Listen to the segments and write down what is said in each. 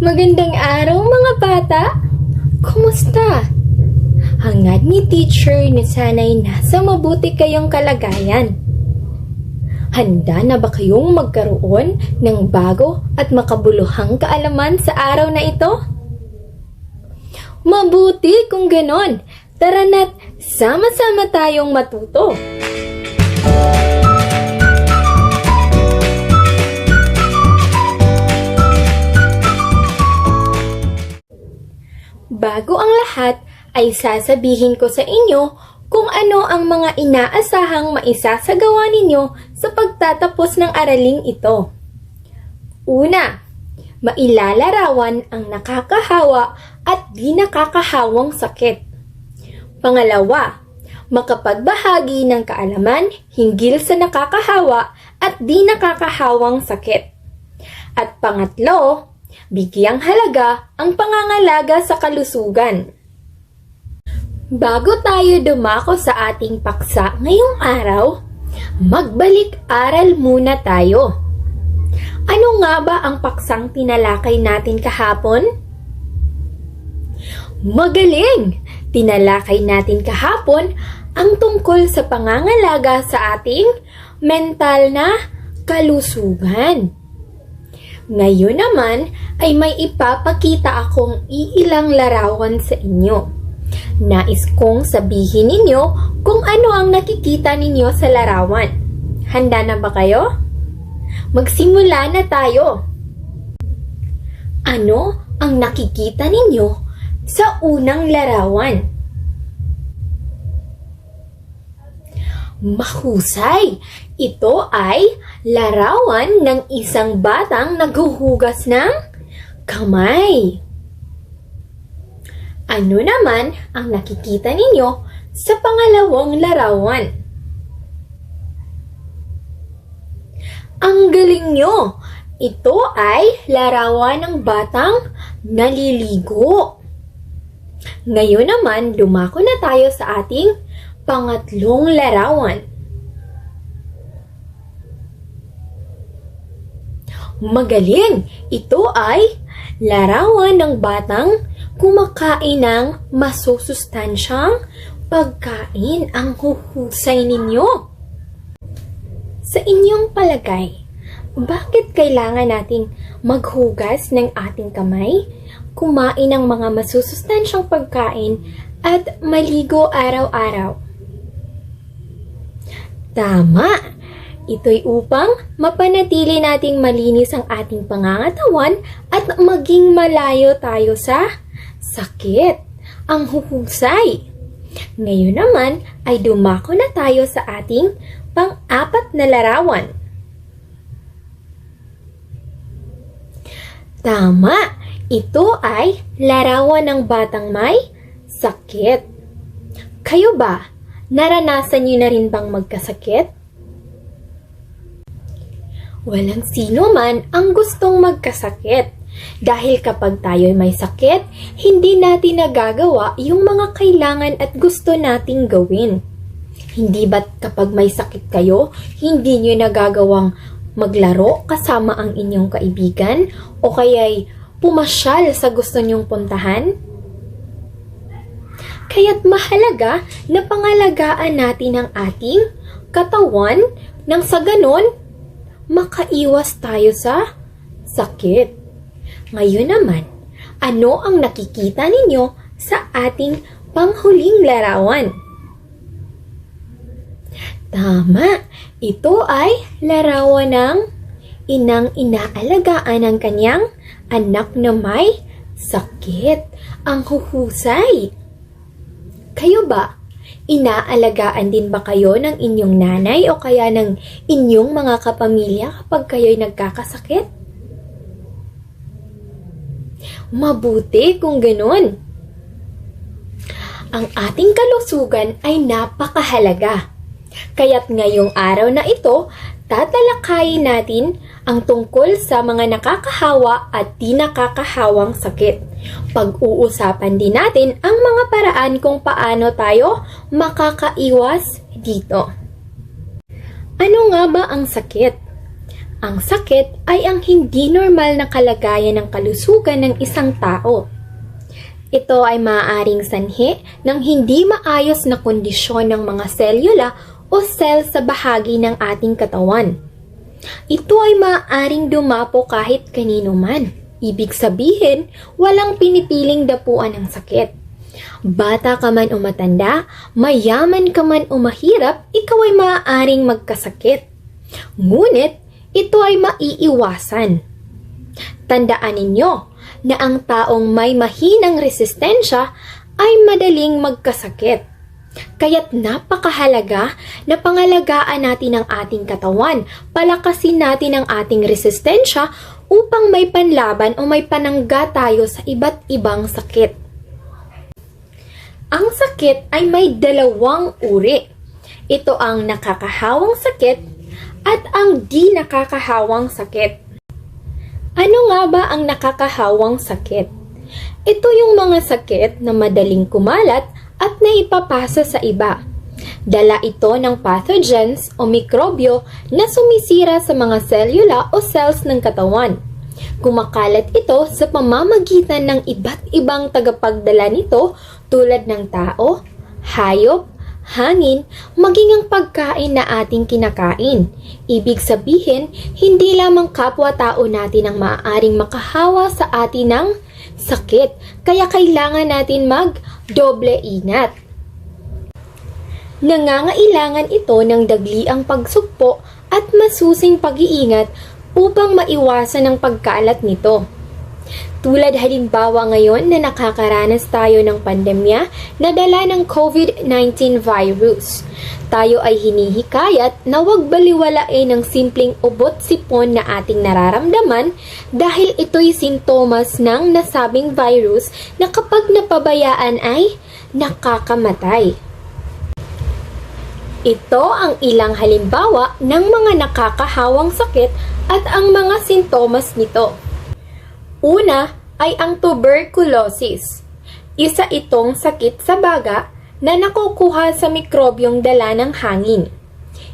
Magandang araw mga bata! Kumusta? Hangad ni teacher na sana'y nasa mabuti kayong kalagayan. Handa na ba kayong magkaroon ng bago at makabuluhang kaalaman sa araw na ito? Mabuti kung ganon! Tara na't sama-sama tayong matuto! Bago ang lahat, ay sasabihin ko sa inyo kung ano ang mga inaasahang maisasagawa ninyo sa pagtatapos ng araling ito. Una, mailalarawan ang nakakahawa at di nakakahawang sakit. Pangalawa, makapagbahagi ng kaalaman hinggil sa nakakahawa at di nakakahawang sakit. At pangatlo, bigyang halaga ang pangangalaga sa kalusugan. Bago tayo dumako sa ating paksa ngayong araw, magbalik-aral muna tayo. Ano nga ba ang paksang tinalakay natin kahapon? Magaling! Tinalakay natin kahapon ang tungkol sa pangangalaga sa ating mental na kalusugan. Ngayon naman ay may ipapakita akong iilang larawan sa inyo. Nais kong sabihin ninyo kung ano ang nakikita ninyo sa larawan. Handa na ba kayo? Magsimula na tayo. Ano ang nakikita ninyo sa unang larawan? Mahusay! Ito ay larawan ng isang batang naghuhugas ng kamay. Ano naman ang nakikita ninyo sa pangalawang larawan? Ang galing nyo! Ito ay larawan ng batang naliligo. Ngayon naman, dumako na tayo sa ating pangatlong larawan. Magaling! Ito ay larawan ng batang kumakain ng masusustansyang pagkain. Ang huhusay ninyo. Sa inyong palagay, bakit kailangan nating maghugas ng ating kamay, kumain ng mga masusustansyang pagkain, at maligo araw-araw? Tama! Ito'y upang mapanatili nating malinis ang ating pangangatawan at maging malayo tayo sa sakit. Ang huhusay! Ngayon naman ay dumako na tayo sa ating pang-apat na larawan. Tama! Ito ay larawan ng batang may sakit. Kayo ba? Naranasan niyo na rin bang magkasakit? Walang sino man ang gustong magkasakit. Dahil kapag tayo'y may sakit, hindi natin nagagawa yung mga kailangan at gusto nating gawin. Hindi ba't kapag may sakit kayo, hindi nyo nagagawang maglaro kasama ang inyong kaibigan o kaya'y pumasyal sa gusto nyong puntahan? Kaya't mahalaga na pangalagaan natin ang ating katawan nang sa ganon, makaiwas tayo sa sakit. Ngayon naman, ano ang nakikita ninyo sa ating panghuling larawan? Tama! Ito ay larawan ng inang inaalagaan ng kanyang anak na may sakit. Ang huhusay! Kayo ba? Inaalagaan din ba kayo ng inyong nanay o kaya ng inyong mga kapamilya kapag kayo'y nagkakasakit? Mabuti kung ganun. Ang ating kalusugan ay napakahalaga. Kaya't ngayong araw na ito, tatalakayin natin ang tungkol sa mga nakakahawa at di nakakahawang sakit. Pag-uusapan din natin ang mga paraan kung paano tayo makakaiwas dito. Ano nga ba ang sakit? Ang sakit ay ang hindi normal na kalagayan ng kalusugan ng isang tao. Ito ay maaaring sanhi ng hindi maayos na kondisyon ng mga selula o cell sa bahagi ng ating katawan. Ito ay maaaring dumapo kahit kanino man. Ibig sabihin, walang pinipiling dapuan ng sakit. Bata ka man o matanda, mayaman ka man o mahirap, ikaw ay maaaring magkasakit. Ngunit, ito ay maiiwasan. Tandaan ninyo na ang taong may mahinang resistensya ay madaling magkasakit. Kaya't napakahalaga na pangalagaan natin ang ating katawan, palakasin natin ang ating resistensya upang may panlaban o may panangga tayo sa iba't ibang sakit. Ang sakit ay may dalawang uri. Ito ang nakakahawang sakit at ang di nakakahawang sakit. Ano nga ba ang nakakahawang sakit? Ito yung mga sakit na madaling kumalat at naipapasa sa iba. Dala ito ng pathogens o mikrobyo na sumisira sa mga selula o cells ng katawan. Kumakalat ito sa pamamagitan ng iba't ibang tagapagdala nito tulad ng tao, hayop, hangin, maging ang pagkain na ating kinakain. Ibig sabihin, hindi lamang kapwa-tao natin ang maaaring makahawa sa atin ng sakit, kaya kailangan natin mag-doble ingat. Nangangailangan ito ng dagliang pagsugpo at masusing pag-iingat upang maiwasan ang pagkalat nito. Tulad halimbawa ngayon na nakakaranas tayo ng pandemya na dala ng COVID-19 virus. Tayo ay hinihikayat na huwag baliwalain ng simpleng ubot-sipon na ating nararamdaman dahil ito'y sintomas ng nasabing virus na kapag napabayaan ay nakakamatay. Ito ang ilang halimbawa ng mga nakakahawang sakit at ang mga sintomas nito. Una ay ang tuberculosis. Isa itong sakit sa baga na nakukuha sa mikrobyong dala ng hangin.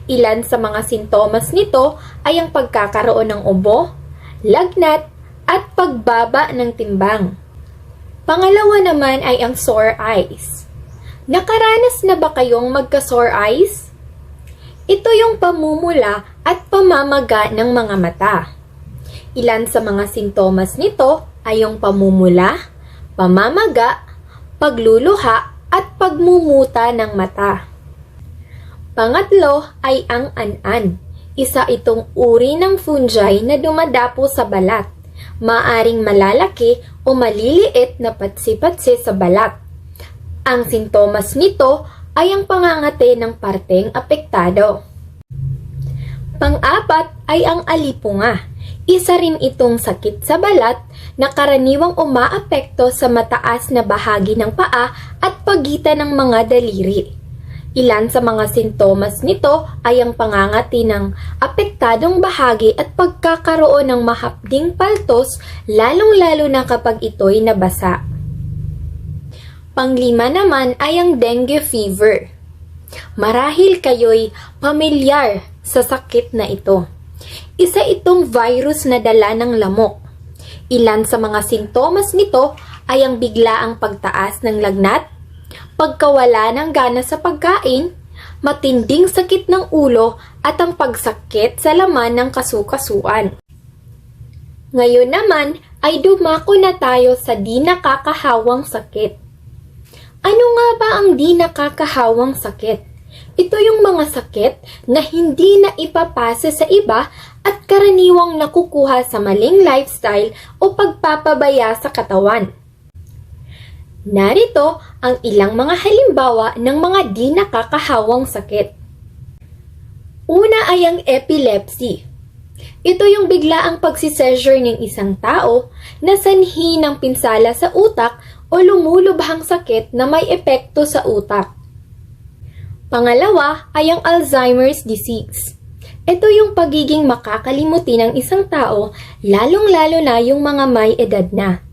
Ilan sa mga sintomas nito ay ang pagkakaroon ng ubo, lagnat, at pagbaba ng timbang. Pangalawa naman ay ang sore eyes. Nakaranas na ba kayong magka-sore eyes? Ito yung pamumula at pamamaga ng mga mata. Ilan sa mga sintomas nito ay yung pamumula, pamamaga, pagluluha, at pagmumuta ng mata. Pangatlo ay ang an-an. Isa itong uri ng fungi na dumadapo sa balat. Maaring malalaki o maliliit na patsi-patsi sa balat. Ang sintomas nito ay ang pangangati ng parteng apektado. Pang-apat ay ang alipunga. Isa rin itong sakit sa balat na karaniwang umaapekto sa mataas na bahagi ng paa at pagitan ng mga daliri. Ilan sa mga sintomas nito ay ang pangangati ng apektadong bahagi at pagkakaroon ng mahapding paltos lalong-lalo na kapag ito'y nabasa. Panglima naman ay ang dengue fever. Marahil kayo'y pamilyar sa sakit na ito. Isa itong virus na dala ng lamok. Ilan sa mga sintomas nito ay ang biglaang pagtaas ng lagnat, pagkawala ng gana sa pagkain, matinding sakit ng ulo at ang pagsakit sa laman ng kasukasuan. Ngayon naman ay dumako na tayo sa di nakakahawang sakit. Ano nga ba ang di nakakahawang sakit? Ito yung mga sakit na hindi na ipapasa sa iba at karaniwang nakukuha sa maling lifestyle o pagpapabaya sa katawan. Narito ang ilang mga halimbawa ng mga di nakakahawang sakit. Una ay ang epilepsy. Ito yung biglaang pagsiseizure ng isang tao na sanhi ng pinsala sa utak o lumulubhang sakit na may epekto sa utak. Pangalawa ay ang Alzheimer's disease. Ito yung pagiging makakalimutin ng isang tao, lalong-lalo na yung mga may edad na.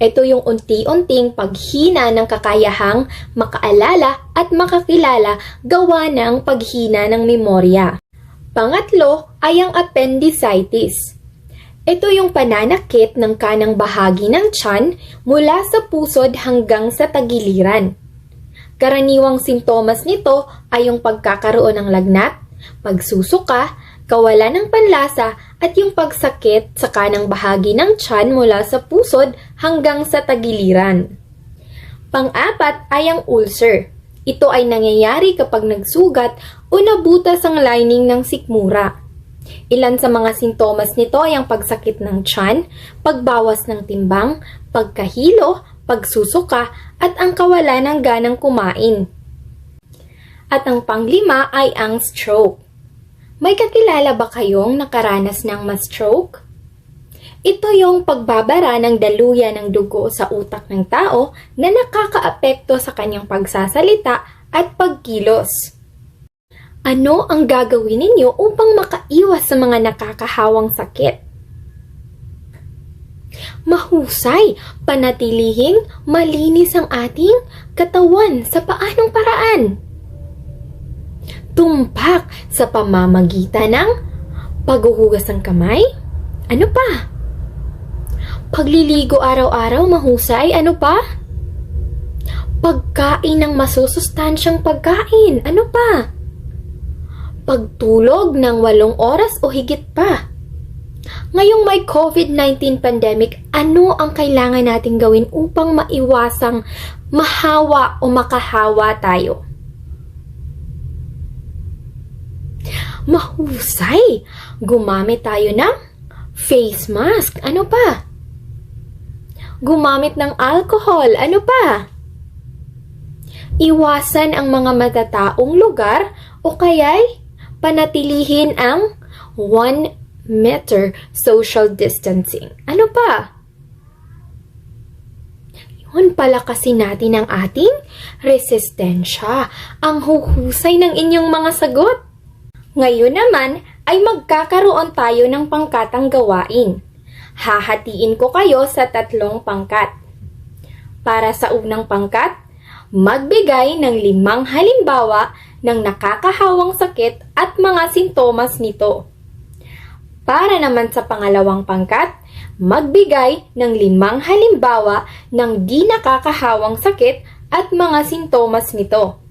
Ito yung unti-unting paghina ng kakayahang makaalala at makakilala gawa ng paghina ng memorya. Pangatlo ay ang appendicitis. Ito yung pananakit ng kanang bahagi ng tiyan mula sa pusod hanggang sa tagiliran. Karaniwang sintomas nito ay yung pagkakaroon ng lagnat, pagsusuka, kawalan ng panlasa at yung pagsakit sa kanang bahagi ng tiyan mula sa pusod hanggang sa tagiliran. Pang-apat ay ang ulcer. Ito ay nangyayari kapag nagsugat o nabutas ang lining ng sikmura. Ilan sa mga sintomas nito ay ang pagsakit ng tiyan, pagbawas ng timbang, pagkahilo, pagsusuka, at ang kawalan ng ganang kumain. At ang panglima ay ang stroke. May kakilala ba kayong nakaranas ng ma-stroke? Ito yung pagbabara ng daluyan ng dugo sa utak ng tao na nakakaapekto sa kanyang pagsasalita at pagkilos. Ano ang gagawin ninyo upang makaiwas sa mga nakakahawang sakit? Mahusay, panatilihing malinis ang ating katawan sa paanong paraan? Tumpak sa pamamagitan ng paghuhugas ng kamay? Ano pa? Pagliligo araw-araw mahusay? Ano pa? Pagkain ng masusustansyang pagkain? Ano pa? Pagtulog ng 8 oras o higit pa. Ngayong may COVID-19 pandemic, ano ang kailangan nating gawin upang maiwasang mahawa o makahawa tayo? Mahusay! Gumamit tayo ng face mask. Ano pa? Gumamit ng alcohol. Ano pa? Iwasan ang mga matataong lugar o kaya'y panatilihin ang 1 meter social distancing. Ano pa? Yun, palakasin natin ang ating resistensya. Ang huhusay ng inyong mga sagot. Ngayon naman ay magkakaroon tayo ng pangkatang gawain. Hahatiin ko kayo sa 3 pangkat. Para sa unang pangkat, magbigay ng 5 halimbawa ng nakakahawang sakit at mga sintomas nito. Para naman sa pangalawang pangkat, magbigay ng 5 halimbawa ng di nakakahawang sakit at mga sintomas nito.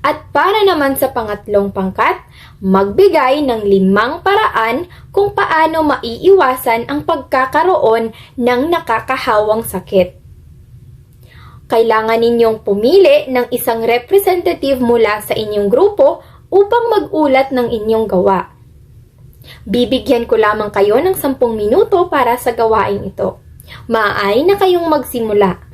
At para naman sa pangatlong pangkat, magbigay ng 5 paraan kung paano maiiwasan ang pagkakaroon ng nakakahawang sakit. Kailangan ninyong pumili ng isang representative mula sa inyong grupo upang mag-ulat ng inyong gawa. Bibigyan ko lamang kayo ng 10 minuto para sa gawain ito. Maaari na kayong magsimula.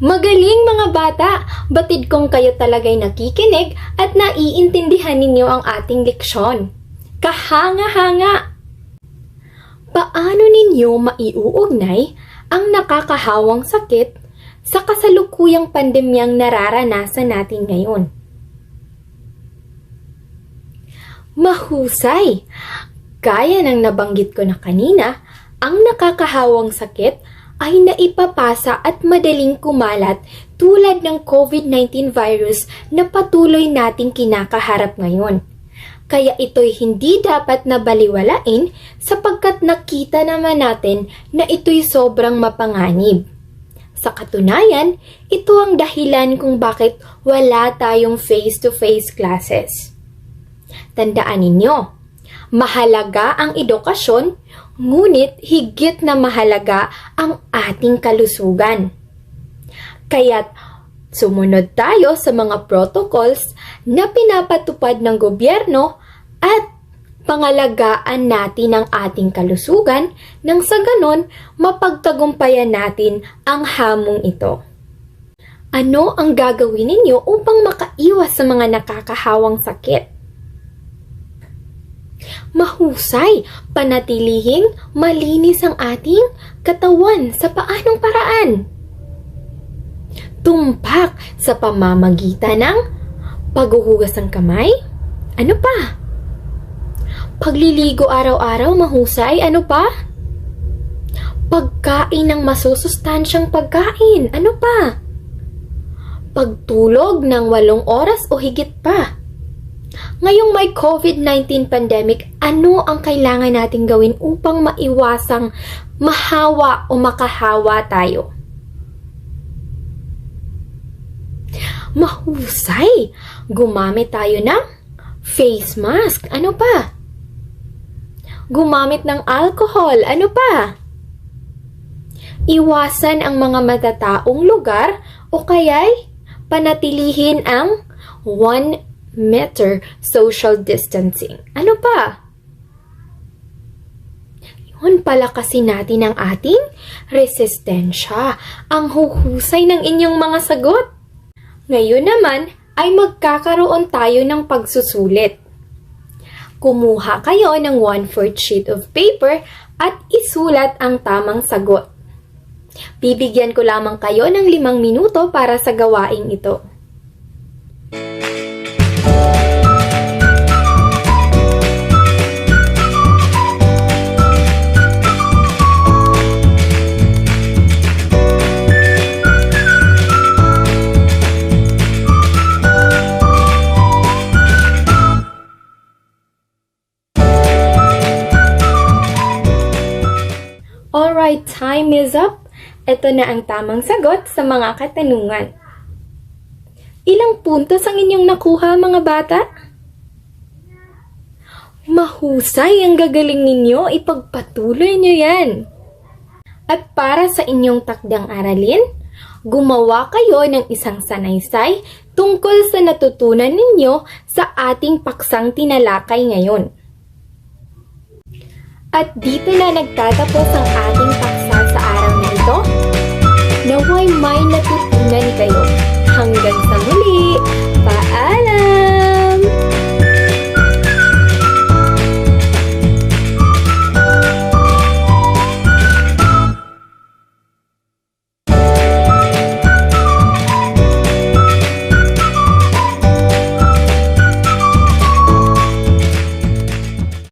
Magaling mga bata! Batid kong kayo talagay nakikinig at naiintindihan ninyo ang ating leksyon. Kahanga-hanga! Paano ninyo maiuugnay ang nakakahawang sakit sa kasalukuyang pandemyang nararanasan natin ngayon? Mahusay! Gaya ng nabanggit ko na kanina, ang nakakahawang sakit ay naipapasa at madaling kumalat tulad ng COVID-19 virus na patuloy nating kinakaharap ngayon. Kaya ito'y hindi dapat na baliwalain sapagkat nakita naman natin na ito'y sobrang mapanganib. Sa katunayan, ito ang dahilan kung bakit wala tayong face-to-face classes. Tandaan ninyo, mahalaga ang edukasyon, ngunit higit na mahalaga ang ating kalusugan. Kaya't sumunod tayo sa mga protocols na pinapatupad ng gobyerno at pangalagaan natin ang ating kalusugan nang sa ganon mapagtagumpayan natin ang hamong ito. Ano ang gagawin ninyo upang makaiwas sa mga nakakahawang sakit? Mahusay, panatilihing malinis ang ating katawan sa paanong paraan? Tumpak sa pamamagitan ng paghuhugas ng kamay? Ano pa? Pagliligo araw-araw mahusay? Ano pa? Pagkain ng masusustansyang pagkain? Ano pa? Pagtulog ng 8 oras o higit pa? Ngayong may COVID-19 pandemic, ano ang kailangan nating gawin upang maiwasang mahawa o makahawa tayo? Mahusay! Gumamit tayo ng face mask. Ano pa? Gumamit ng alcohol. Ano pa? Iwasan ang mga matataong lugar o kaya'y panatilihin ang 1 meter social distancing. Ano pa? Yun, palakasin natin ang ating resistensya. Ang huhusay ng inyong mga sagot. Ngayon naman ay magkakaroon tayo ng pagsusulit. Kumuha kayo ng 1/4 sheet of paper at isulat ang tamang sagot. Bibigyan ko lamang kayo ng 5 minuto para sa gawaing ito. Alright, time is up. Ito na ang tamang sagot sa mga katanungan. Ilang puntos ang inyong nakuha, mga bata? Mahusay, ang gagaling ninyo. Ipagpatuloy nyo yan. At para sa inyong takdang aralin, gumawa kayo ng isang sanaysay tungkol sa natutunan ninyo sa ating paksang tinalakay ngayon. At dito na nagtatapos ang ating paksang